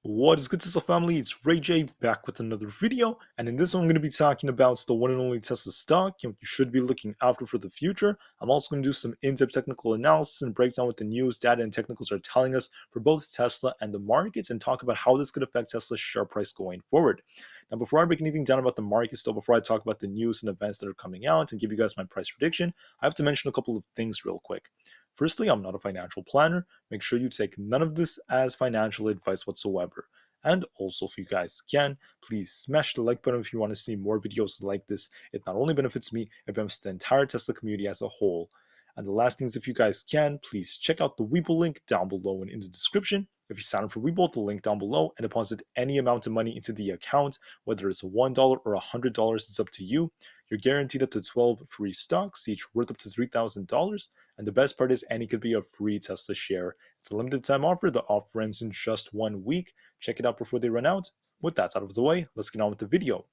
What is good, Tesla family? It's Ray J back with another video, and in this one I'm going to be talking about the one and only Tesla stock and what you should be looking after for the future. I'm also going to do some in-depth technical analysis and break down what the news, data, and technicals are telling us for both Tesla and the markets, and talk about how this could affect Tesla's share price going forward. Now, before I break anything down about the market, still before I talk about the news and events that are coming out and give you guys my price prediction, I have to mention a couple of things real quick. Firstly, I'm not a financial planner. Make sure you take none of this as financial advice whatsoever. And also, if you guys can, please smash the like button if you want to see more videos like this. It not only benefits me, it benefits the entire Tesla community as a whole. And the last thing is, if you guys can, please check out the Webull link down below and in the description. If you sign up for Webull, the link down below, and deposit any amount of money into the account, whether it's $1 or $100, it's up to you. You're guaranteed up to 12 free stocks, each worth up to $3,000. And the best part is, any could be a free Tesla share. It's a limited time offer. The offer ends in just 1 week. Check it out before they run out. With that out of the way, let's get on with the video.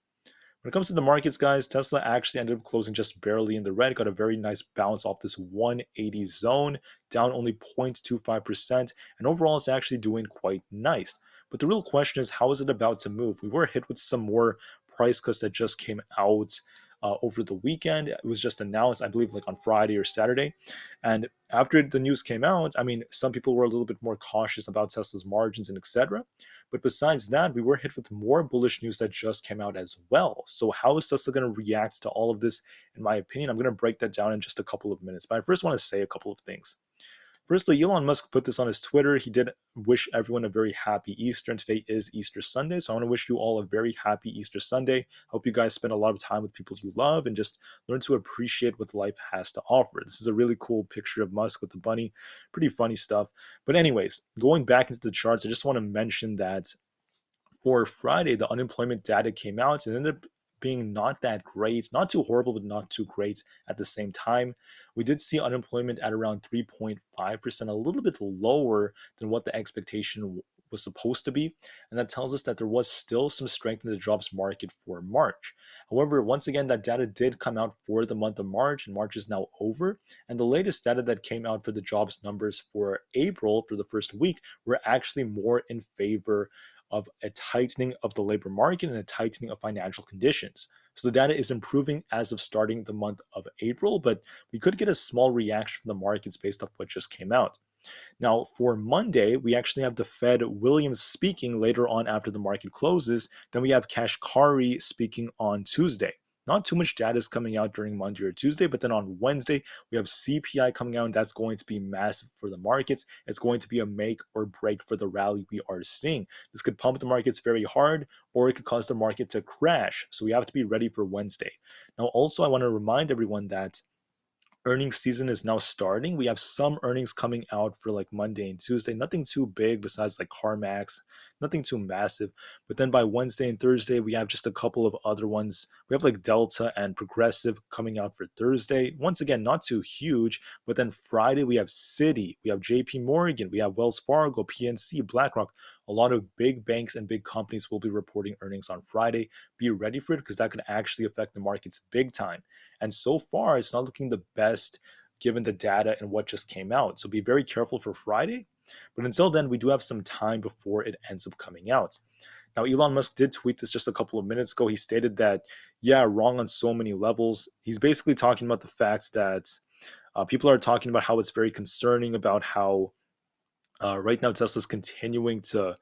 When it comes to the markets, guys, Tesla actually ended up closing just barely in the red, got a very nice bounce off this 180 zone, down only 0.25%, and overall it's actually doing quite nice. But the real question is, how is it about to move? We were hit with some more price cuts that just came out over the weekend. It was just announced, I believe, like on Friday or Saturday. And after the news came out, I mean, some people were a little bit more cautious about Tesla's margins and etc. But besides that, we were hit with more bullish news that just came out as well. So how is Tesla going to react to all of this? In my opinion, I'm going to break that down in just a couple of minutes. But I first want to say a couple of things. Firstly, Elon Musk put this on his Twitter. He did wish everyone a very happy Easter, and today is Easter Sunday. So I want to wish you all a very happy Easter Sunday. Hope you guys spend a lot of time with people you love and just learn to appreciate what life has to offer. This is a really cool picture of Musk with the bunny. Pretty funny stuff. But anyways, going back into the charts, I just want to mention that for Friday, the unemployment data came out and ended up being not that great, not too horrible, but not too great at the same time. We did see unemployment at around 3.5%, a little bit lower than what the expectation was supposed to be. And that tells us that there was still some strength in the jobs market for March. However, once again, that data did come out for the month of March, and March is now over. And the latest data that came out for the jobs numbers for April, for the first week, were actually more in favor of a tightening of the labor market and a tightening of financial conditions. So the data is improving as of starting the month of April, but we could get a small reaction from the markets based off what just came out. Now, for Monday, we actually have the Fed Williams speaking later on after the market closes. Then we have Kashkari speaking on Tuesday. Not too much data is coming out during Monday or Tuesday, but then on Wednesday, we have CPI coming out, and that's going to be massive for the markets. It's going to be a make or break for the rally we are seeing. This could pump the markets very hard, or it could cause the market to crash. So we have to be ready for Wednesday. Now, also, I want to remind everyone that earnings season is now starting. We have some earnings coming out for like Monday and Tuesday. Nothing too big besides like CarMax, nothing too massive. But then by Wednesday and Thursday, we have just a couple of other ones. We have like Delta and Progressive coming out for Thursday. Once again, not too huge. But then Friday, we have Citi, we have JP Morgan, we have Wells Fargo, PNC, BlackRock. A lot of big banks and big companies will be reporting earnings on Friday. Be ready for it because that could actually affect the markets big time. And so far, it's not looking the best given the data and what just came out. So be very careful for Friday. But until then, we do have some time before it ends up coming out. Now, Elon Musk did tweet this just a couple of minutes ago. He stated that, yeah, wrong on so many levels. He's basically talking about the fact that people are talking about how it's very concerning about how right now Tesla's continuing to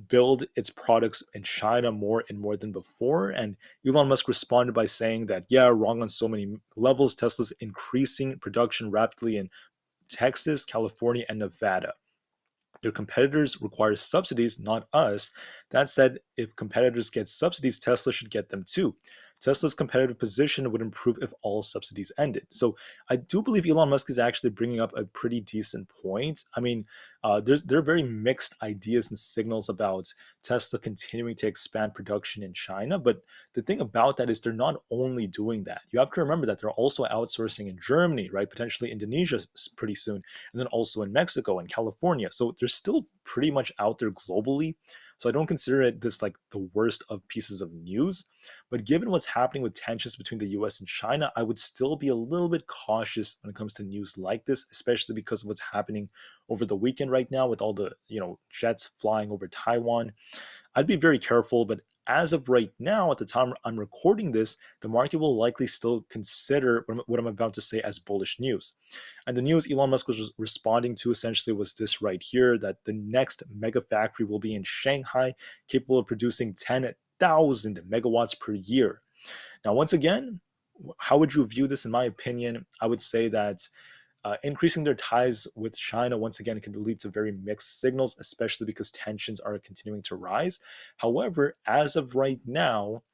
build its products in China more and more than before. And Elon Musk responded by saying that, yeah, wrong on so many levels. Tesla's increasing production rapidly in Texas, California, and Nevada. Their competitors require subsidies, not us. That said, if competitors get subsidies, Tesla should get them too. Tesla's competitive position would improve if all subsidies ended. So I do believe Elon Musk is actually bringing up a pretty decent point. I mean, there are very mixed ideas and signals about Tesla continuing to expand production in China. But the thing about that is they're not only doing that. You have to remember that they're also outsourcing in Germany, right? Potentially Indonesia pretty soon, and then also in Mexico and California. So they're still pretty much out there globally. So I don't consider it this like the worst of pieces of news. But given what's happening with tensions between the US and China, I would still be a little bit cautious when it comes to news like this, especially because of what's happening over the weekend right now with all the jets flying over Taiwan. I'd be very careful, but as of right now, at the time I'm recording this, the market will likely still consider what I'm about to say as bullish news. And the news Elon Musk was responding to essentially was this right here, that the next mega factory will be in Shanghai, capable of producing 10,000 megawatts per year. Now, once again, how would you view this? In my opinion, I would say that increasing their ties with China, once again, can lead to very mixed signals, especially because tensions are continuing to rise. However, as of right now,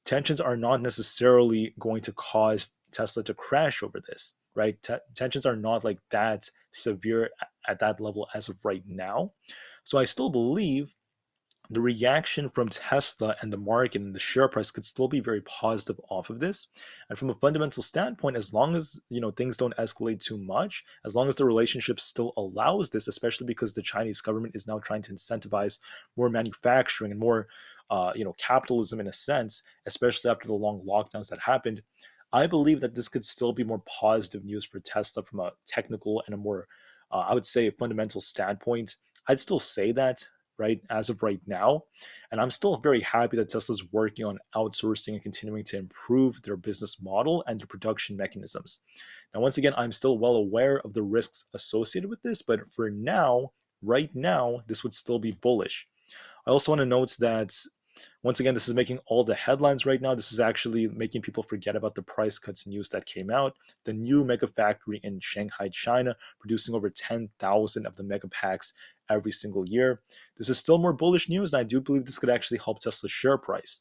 tensions are not necessarily going to cause Tesla to crash over this, right? Tensions are not like that severe at that level as of right now. So I still believe the reaction from Tesla and the market and the share price could still be very positive off of this. And from a fundamental standpoint, as long as things don't escalate too much, as long as the relationship still allows this, especially because the Chinese government is now trying to incentivize more manufacturing and more capitalism in a sense, especially after the long lockdowns that happened. I believe that this could still be more positive news for Tesla from a technical and a more, I would say, fundamental standpoint. I'd still say that, right, as of right now. And I'm still very happy that Tesla's working on outsourcing and continuing to improve their business model and their production mechanisms. Now, once again, I'm still well aware of the risks associated with this, but for now, right now, this would still be bullish. I also want to note that once again, this is making all the headlines right now. This is actually making people forget about the price cuts news that came out. The new mega factory in Shanghai, China, producing over 10,000 of the mega packs every single year. This is still more bullish news, and I do believe this could actually help Tesla's share price.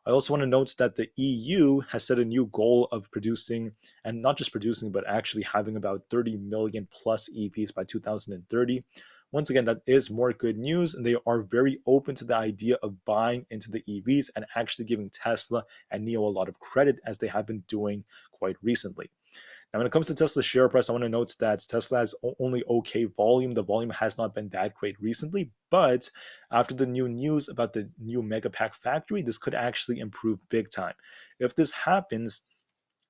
I also want to note that the EU has set a new goal of producing, and not just producing, but actually having about 30 million plus EVs by 2030. Once again, that is more good news, and they are very open to the idea of buying into the EVs and actually giving Tesla and NIO a lot of credit, as they have been doing quite recently. Now, when it comes to Tesla's share price, I want to note that Tesla has only okay volume. The volume has not been that great recently, but after the new news about the new Megapack factory, this could actually improve big time. If this happens,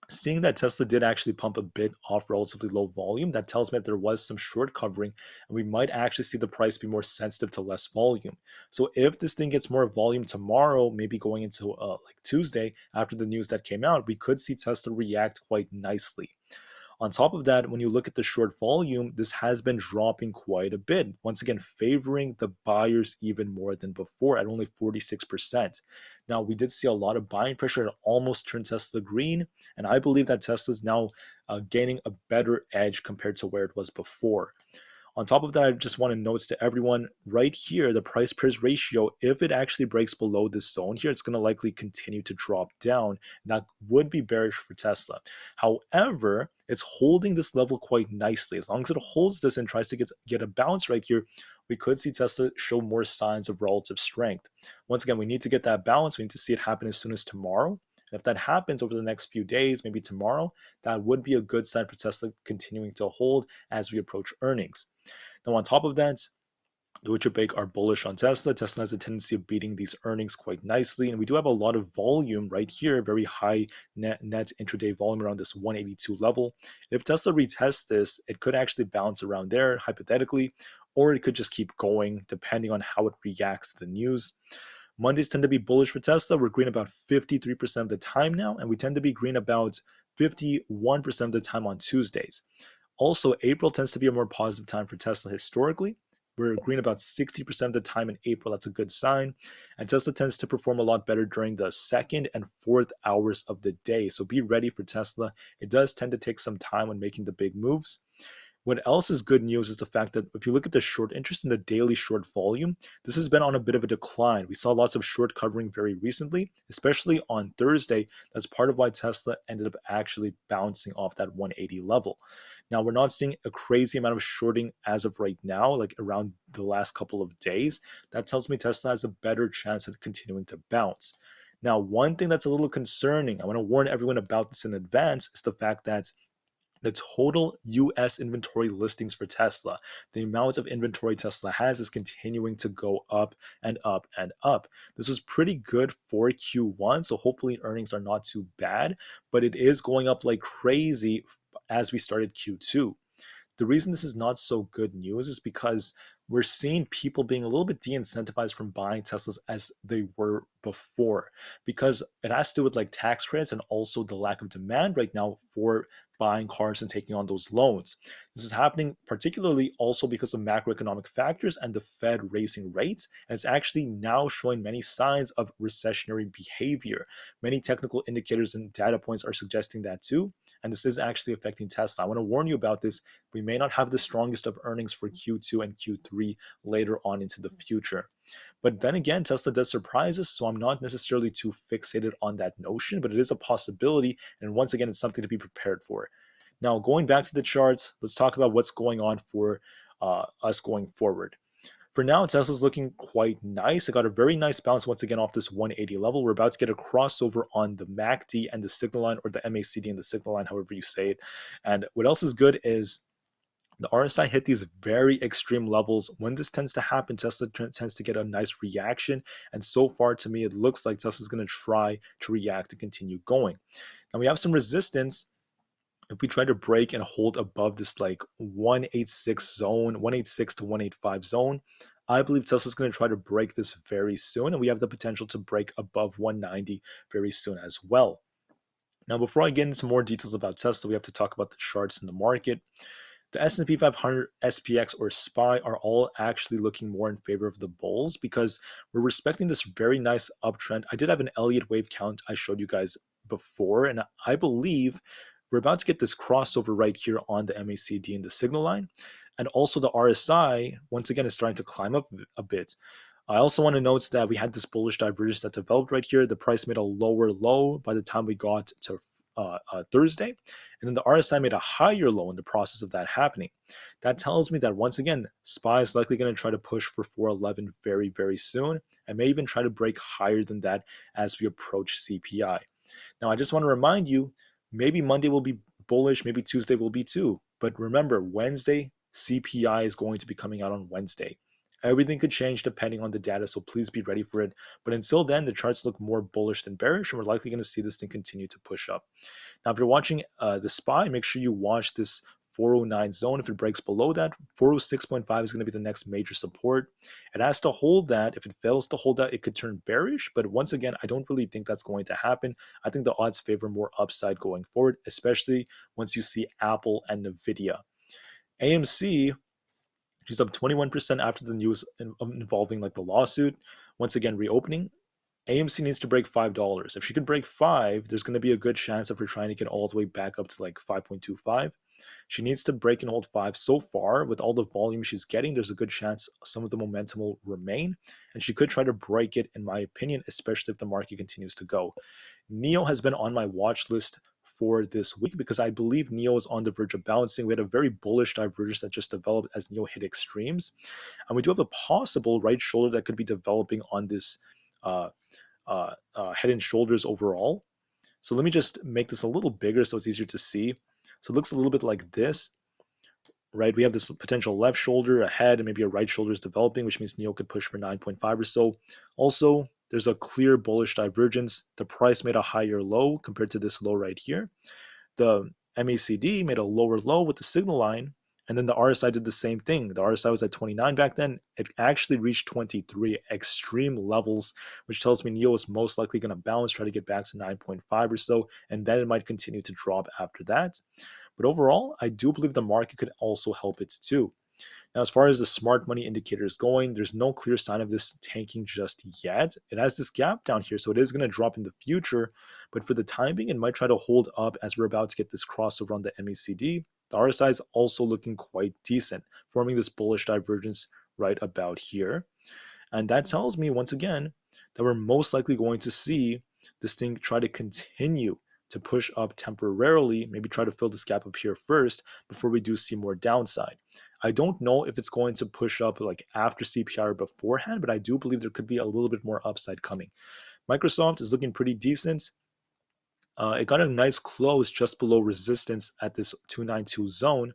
seeing that Tesla did actually pump a bit off relatively low volume, that tells me that there was some short covering, and we might actually see the price be more sensitive to less volume. So if this thing gets more volume tomorrow, maybe going into like Tuesday after the news that came out, we could see Tesla react quite nicely. On top of that, when you look at the short volume, this has been dropping quite a bit. Once again, favoring the buyers even more than before at only 46%. Now, we did see a lot of buying pressure. It almost turned Tesla green. And I believe that Tesla is now gaining a better edge compared to where it was before. On top of that, I just want to note to everyone right here, the price price ratio, if it actually breaks below this zone here, it's going to likely continue to drop down. And that would be bearish for Tesla. However, it's holding this level quite nicely. As long as it holds this and tries to get a bounce right here, we could see Tesla show more signs of relative strength. Once again, we need to get that balance. We need to see it happen as soon as tomorrow. And if that happens over the next few days, maybe tomorrow, that would be a good sign for Tesla continuing to hold as we approach earnings. Now, on top of that, Deutsche Bank are bullish on Tesla. Tesla has a tendency of beating these earnings quite nicely, and we do have a lot of volume right here, very high net intraday volume around this 182 level. If Tesla retests this, it could actually bounce around there, hypothetically, or it could just keep going depending on how it reacts to the news. Mondays tend to be bullish for Tesla. We're green about 53% of the time now, and we tend to be green about 51% of the time on Tuesdays. Also, April tends to be a more positive time for Tesla historically. We're green about 60% of the time in April. That's a good sign. And Tesla tends to perform a lot better during the second and fourth hours of the day. So be ready for Tesla. It does tend to take some time when making the big moves. What else is good news is the fact that if you look at the short interest in the daily short volume, this has been on a bit of a decline. We saw lots of short covering very recently, especially on Thursday. That's part of why Tesla ended up actually bouncing off that 180 level. Now, we're not seeing a crazy amount of shorting as of right now, like around the last couple of days. That tells me Tesla has a better chance at continuing to bounce. Now, one thing that's a little concerning, I want to warn everyone about this in advance, is the fact that the total US inventory listings for Tesla, the amount of inventory Tesla has, is continuing to go up and up and up. This was pretty good for Q1, so hopefully earnings are not too bad, but it is going up like crazy as we started Q2. The reason this is not so good news is because we're seeing people being a little bit de-incentivized from buying Teslas as they were before, because it has to do with like tax credits and also the lack of demand right now for buying cars and taking on those loans. This is happening particularly also because of macroeconomic factors and the Fed raising rates, and it's actually now showing many signs of recessionary behavior. Many technical indicators and data points are suggesting that too, and this is actually affecting Tesla. I want to warn you about this. We may not have the strongest of earnings for Q2 and Q3 later on into the future. But then again, Tesla does surprise us, so I'm not necessarily too fixated on that notion, but it is a possibility. And once again, it's something to be prepared for. Now, going back to the charts, let's talk about what's going on for us going forward. For now, Tesla's looking quite nice. It got a very nice bounce once again off this 180 level. We're about to get a crossover on the MACD and the signal line, or the MACD and the signal line, however you say it. And what else is good is the RSI hit these very extreme levels. When this tends to happen, Tesla tends to get a nice reaction. And so far, to me, it looks like Tesla's going to try to react to continue going. Now, we have some resistance. If we try to break and hold above this like 186 zone, 186 to 185 zone, I believe Tesla's going to try to break this very soon. And we have the potential to break above 190 very soon as well. Now, before I get into more details about Tesla, we have to talk about the charts in the market. The S&P 500, SPX, or SPY are all actually looking more in favor of the bulls because we're respecting this very nice uptrend. I did have an Elliott wave count I showed you guys before, and I believe we're about to get this crossover right here on the MACD and the signal line. And also the RSI, once again, is starting to climb up a bit. I also want to note that we had this bullish divergence that developed right here. The price made a lower low by the time we got to Thursday, and then the RSI made a higher low in the process of that happening. That tells me that once again, SPY is likely going to try to push for 411 very, very soon, and may even try to break higher than that as we approach CPI. Now, I just want to remind you, maybe Monday will be bullish, maybe Tuesday will be too. But remember, Wednesday, CPI is going to be coming out on Wednesday. Everything could change depending on the data, so please be ready for it. But until then, the charts look more bullish than bearish, and we're likely going to see this thing continue to push up. Now, if you're watching the SPY, make sure you watch this 409 zone. If it breaks below that, 406.5 is going to be the next major support. It has to hold that. If it fails to hold that, it could turn bearish. But once again, I don't really think that's going to happen. I think the odds favor more upside going forward, especially once you see Apple and Nvidia. AMC, she's up 21% after the news involving like the lawsuit. Once again, reopening. AMC needs to break $5. If she could break 5, there's going to be a good chance of her trying to get all the way back up to like 5.25. She needs to break and hold 5. So far, with all the volume she's getting, there's a good chance some of the momentum will remain, and she could try to break it, in my opinion, especially if the market continues to go. NEO has been on my watch list for this week because I believe NEO is on the verge of balancing. We had a very bullish divergence that just developed as NEO hit extremes, and we do have a possible right shoulder that could be developing on this Head and Shoulders overall. So let me just make this a little bigger so it's easier to see. So it looks a little bit like this, right? We have this potential left shoulder, a head, and maybe a right shoulder is developing, which means NEO could push for 9.5 or so. Also, there's a clear bullish divergence. The price made a higher low compared to this low right here. The MACD made a lower low with the signal line, and then the RSI did the same thing. The RSI was at 29 back then. It actually reached 23, extreme levels, which tells me NEO is most likely going to bounce, try to get back to 9.5 or so, and then it might continue to drop after that. But overall, I do believe the market could also help it too. Now, as far as the smart money indicator is going, there's no clear sign of this tanking just yet. It has this gap down here, so it is going to drop in the future. But for the time being, it might try to hold up as we're about to get this crossover on the MACD. The RSI is also looking quite decent, forming this bullish divergence right about here. And that tells me, once again, that we're most likely going to see this thing try to continue to push up temporarily, maybe try to fill this gap up here first before we do see more downside. I don't know if it's going to push up like after CPI or beforehand, but I do believe there could be a little bit more upside coming. Microsoft is looking pretty decent. It got a nice close just below resistance at this 292 zone.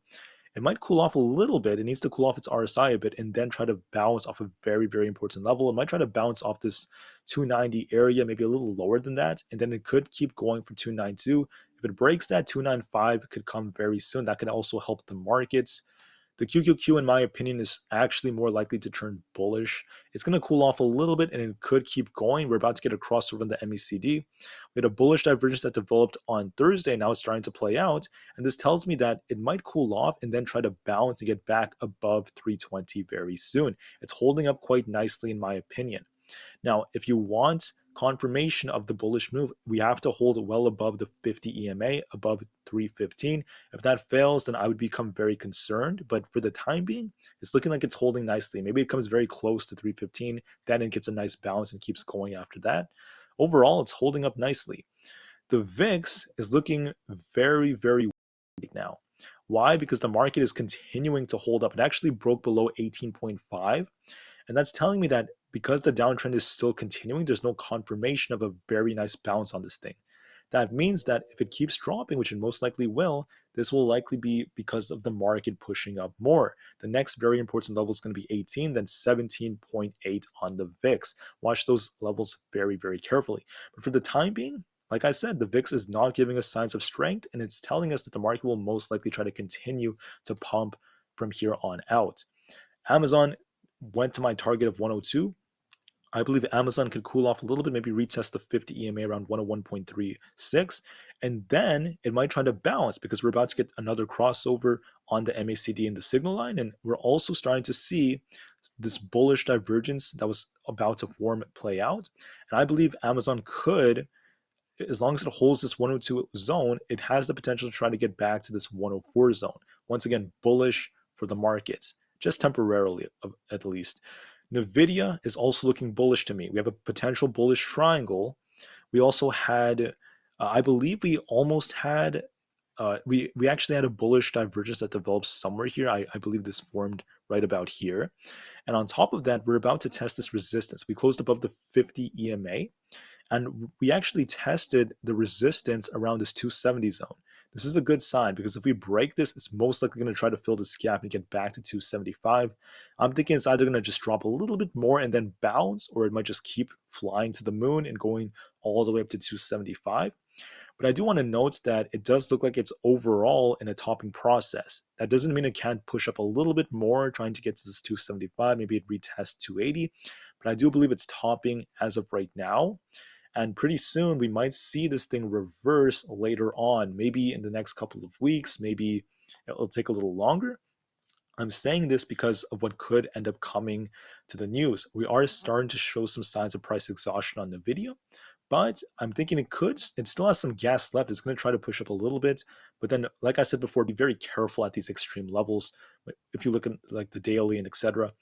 It might cool off a little bit. It needs to cool off its RSI a bit and then try to bounce off a very, very important level. It might try to bounce off this 290 area, maybe a little lower than that. And then it could keep going for 292. If it breaks that 295, it could come very soon. That could also help the markets. The QQQ, in my opinion, is actually more likely to turn bullish. It's going to cool off a little bit and it could keep going. We're about to get a crossover in the MECD. We had a bullish divergence that developed on Thursday. Now it's starting to play out. And this tells me that it might cool off and then try to bounce to get back above 320 very soon. It's holding up quite nicely, in my opinion. Now, if you want confirmation of the bullish move, we have to hold well above the 50 EMA, above 315. If that fails, then I would become very concerned. But for the time being, it's looking like it's holding nicely. Maybe it comes very close to 315, then it gets a nice bounce and keeps going after that. Overall, it's holding up nicely. The VIX is looking very, very weak now. Why? Because the market is continuing to hold up. It actually broke below 18.5. And that's telling me that because the downtrend is still continuing, there's no confirmation of a very nice bounce on this thing. That means that if it keeps dropping, which it most likely will, this will likely be because of the market pushing up more. The next very important level is going to be 18, then 17.8 on the VIX. Watch those levels very, very carefully. But for the time being, like I said, the VIX is not giving us signs of strength, and it's telling us that the market will most likely try to continue to pump from here on out. Amazon went to my target of 102. I believe Amazon could cool off a little bit, maybe retest the 50 EMA around 101.36, and then it might try to bounce because we're about to get another crossover on the MACD and the signal line, and we're also starting to see this bullish divergence that was about to form play out. And I believe Amazon could, as long as it holds this 102 zone, it has the potential to try to get back to this 104 zone. Once again, bullish for the markets, just temporarily at least. Nvidia is also looking bullish to me. We have a potential bullish triangle. We also had, I believe we almost had, we actually had a bullish divergence that developed somewhere here. I believe this formed right about here. And on top of that, we're about to test this resistance. We closed above the 50 EMA. And we actually tested the resistance around this 270 zone. This is a good sign because if we break this, it's most likely going to try to fill this gap and get back to 275. I'm thinking it's either going to just drop a little bit more and then bounce, or it might just keep flying to the moon and going all the way up to 275. But I do want to note that it does look like it's overall in a topping process. That doesn't mean it can't push up a little bit more, trying to get to this 275. Maybe it retests 280. But I do believe it's topping as of right now. And pretty soon we might see this thing reverse later on, maybe in the next couple of weeks, maybe it'll take a little longer. I'm saying this because of what could end up coming to the news. We are starting to show some signs of price exhaustion on the video, but I'm thinking it still has some gas left. It's going to try to push up a little bit, but then, like I said before, be very careful at these extreme levels. If you look at like the daily and etc.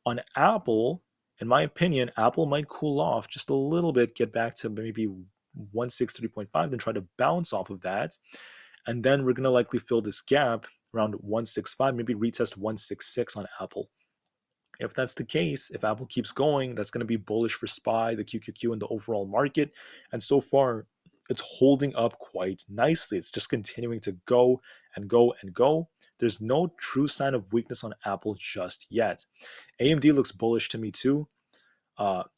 On Apple, in my opinion, Apple might cool off just a little bit, get back to maybe 163.5, then try to bounce off of that. And then we're going to likely fill this gap around 165, maybe retest 166 on Apple. If that's the case, if Apple keeps going, that's going to be bullish for SPY, the QQQ, and the overall market. And so far, it's holding up quite nicely. It's just continuing to go and go and go. There's no true sign of weakness on Apple just yet. AMD looks bullish to me too.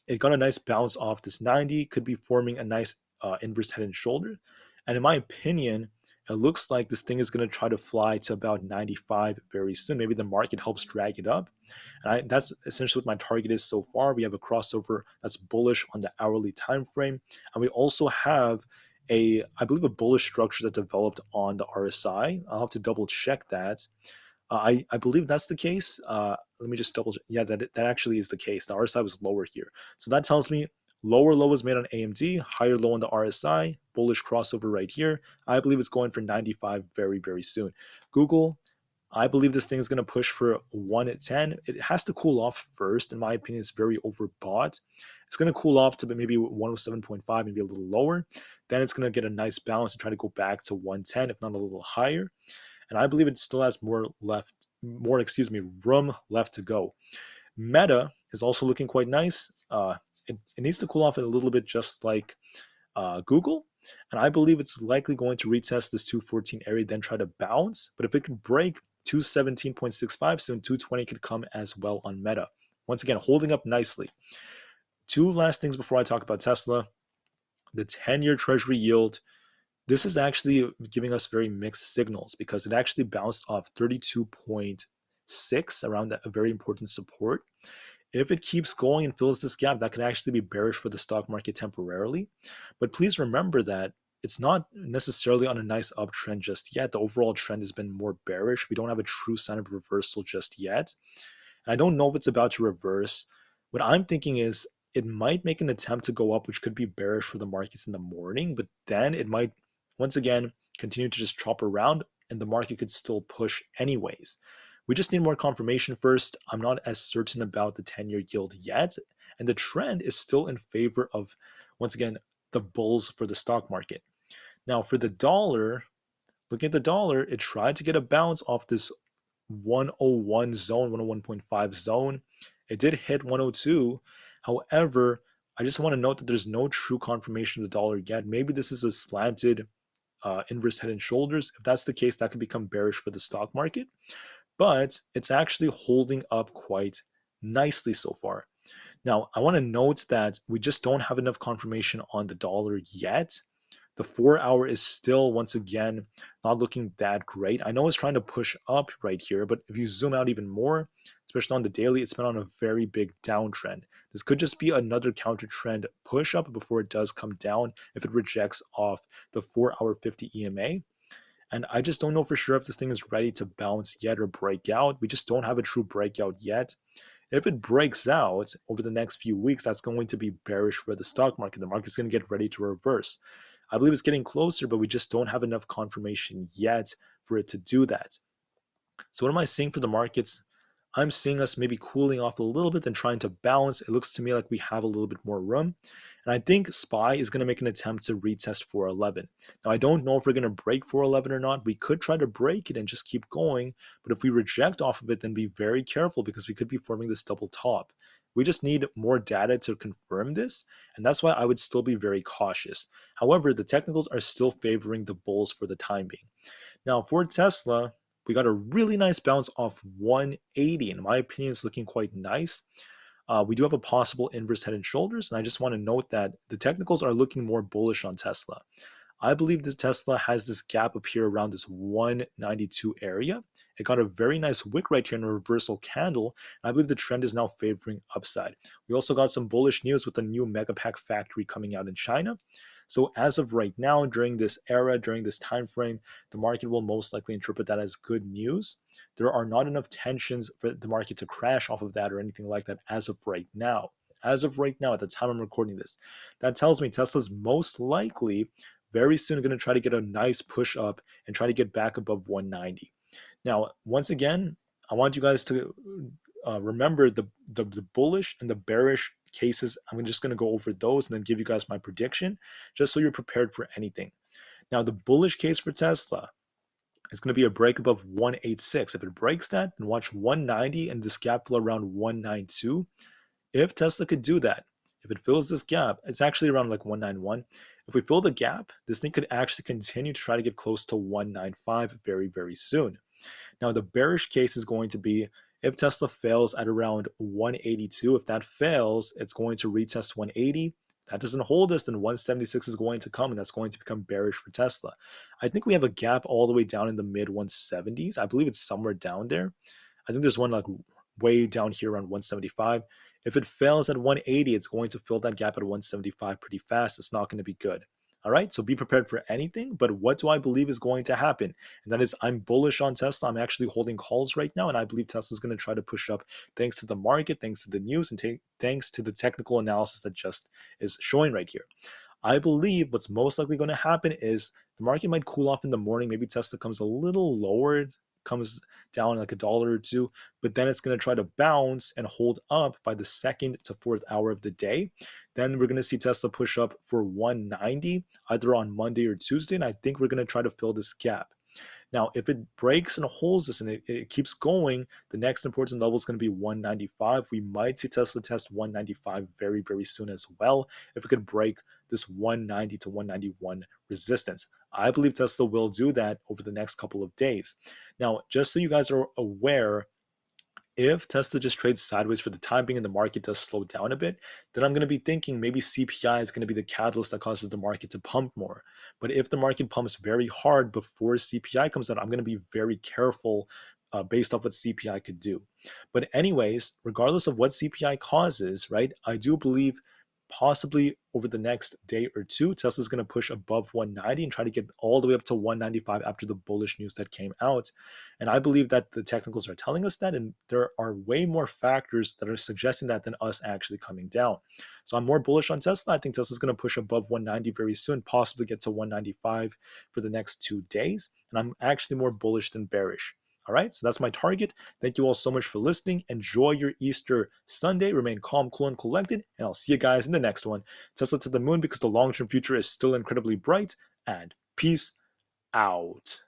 It got a nice bounce off this 90, could be forming a nice inverse head and shoulder. And in my opinion, it looks like this thing is going to try to fly to about 95 very soon. Maybe the market helps drag it up. And that's essentially what my target is so far. We have a crossover that's bullish on the hourly time frame. And we also have I believe, a bullish structure that developed on the RSI. I'll have to double check that. I believe that's the case. Let me just double check. Yeah, that actually is the case. The RSI was lower here. So that tells me lower low was made on AMD, higher low on the RSI, bullish crossover right here. I believe it's going for 95 very, very soon. Google, I believe this thing is going to push for 110. It has to cool off first. In my opinion, it's very overbought. It's going to cool off to maybe 107.5, maybe a little lower. Then it's going to get a nice bounce and try to go back to 110, if not a little higher. And I believe it still has room left to go. Meta is also looking quite nice. It needs to cool off a little bit, just like Google. And I believe it's likely going to retest this 214 area, then try to bounce. But if it can break 217.65, soon 220 could come as well on Meta. Once again, holding up nicely. Two last things before I talk about Tesla. The 10-year Treasury yield This is actually giving us very mixed signals because it actually bounced off 32.6 around a very important support. If it keeps going and fills this gap, that could actually be bearish for the stock market temporarily. But please remember that it's not necessarily on a nice uptrend just yet. The overall trend has been more bearish. We don't have a true sign of reversal just yet. And I don't know if it's about to reverse. What I'm thinking is it might make an attempt to go up, which could be bearish for the markets in the morning, but then it might once again continue to just chop around and the market could still push anyways. We just need more confirmation first. I'm not as certain about the 10-year yield yet. And the trend is still in favor of, once again, the bulls for the stock market. Now, for the dollar, looking at the dollar, it tried to get a bounce off this 101 zone, 101.5 zone. It did hit 102. However, I just want to note that there's no true confirmation of the dollar yet. Maybe this is a slanted inverse head and shoulders. If that's the case, that could become bearish for the stock market. But it's actually holding up quite nicely so far. Now, I want to note that we just don't have enough confirmation on the dollar yet. The 4 hour is still, once again, not looking that great. I know it's trying to push up right here, but if you zoom out even more, especially on the daily, it's been on a very big downtrend. This could just be another counter trend push up before it does come down if it rejects off the 4 hour 50 EMA. And I just don't know for sure if this thing is ready to bounce yet or break out. We just don't have a true breakout yet. If it breaks out over the next few weeks, that's going to be bearish for the stock market. The market's going to get ready to reverse. I believe it's getting closer, but we just don't have enough confirmation yet for it to do that. So, what am I seeing for the markets? I'm seeing us maybe cooling off a little bit and trying to balance. It looks to me like we have a little bit more room. And I think SPY is going to make an attempt to retest 411. Now, I don't know if we're going to break 411 or not. We could try to break it and just keep going. But if we reject off of it, then be very careful because we could be forming this double top. We just need more data to confirm this. And that's why I would still be very cautious. However, the technicals are still favoring the bulls for the time being. Now, for Tesla, we got a really nice bounce off 180. In my opinion, it's looking quite nice. We do have a possible inverse head and shoulders, and I just want to note that the technicals are looking more bullish on Tesla. I believe this Tesla has this gap up here around this 192 area. It got a very nice wick right here in a reversal candle. And I believe the trend is now favoring upside. We also got some bullish news with the new Megapack factory coming out in China. So as of right now, during this era, during this time frame, the market will most likely interpret that as good news. There are not enough tensions for the market to crash off of that or anything like that as of right now. As of right now, at the time I'm recording this, that tells me Tesla's most likely very soon going to try to get a nice push up and try to get back above 190. Now, once again, I want you guys to remember the bullish and the bearish cases. I'm just going to go over those and then give you guys my prediction, just so you're prepared for anything. Now, the bullish case for Tesla is going to be a break above 186. If it breaks that, then watch 190 and this gap fill around 192. If Tesla could do that, if it fills this gap, it's actually around like 191. If we fill the gap, this thing could actually continue to try to get close to 195 very, very soon. Now, the bearish case is going to be if Tesla fails at around 182. If that fails, it's going to retest 180. If that doesn't hold us, then 176 is going to come, and that's going to become bearish for Tesla. I think we have a gap all the way down in the mid 170s. I believe it's somewhere down there. I think there's one like way down here around 175. If it fails at 180, it's going to fill that gap at 175 pretty fast. It's not going to be good. All right, so be prepared for anything. But what do I believe is going to happen? And that is, I'm bullish on Tesla. I'm actually holding calls right now, and I believe Tesla's going to try to push up thanks to the market, thanks to the news, and thanks to the technical analysis that just is showing right here. I believe what's most likely going to happen is the market might cool off in the morning. Maybe Tesla comes a little lower, comes down like $1 or two, but then it's going to try to bounce and hold up by the 2nd to 4th hour of the day. Then we're going to see Tesla push up for 190 either on Monday or Tuesday, and I think we're going to try to fill this gap. Now, if it breaks and holds this and it keeps going, the next important level is going to be 195. We might see Tesla test 195 very, very soon as well if it could break this 190 to 191 resistance. I believe Tesla will do that over the next couple of days. Now, just so you guys are aware, If Tesla just trades sideways for the time being and the market does slow down a bit, then I'm going to be thinking maybe CPI is going to be the catalyst that causes the market to pump more. But if the market pumps very hard before CPI comes out, I'm going to be very careful based off what CPI could do. But, anyways, regardless of what CPI causes, right, I do believe possibly over the next day or two, Tesla's going to push above 190 and try to get all the way up to 195 after the bullish news that came out. And I believe that the technicals are telling us that, and there are way more factors that are suggesting that than us actually coming down. So I'm more bullish on Tesla. I think Tesla's going to push above 190 very soon, possibly get to 195 for the next 2 days. And I'm actually more bullish than bearish. All right, so that's my target. Thank you all so much for listening. Enjoy your Easter Sunday. Remain calm, cool, and collected. And I'll see you guys in the next one. Tesla to the moon because the long term future is still incredibly bright. And peace out.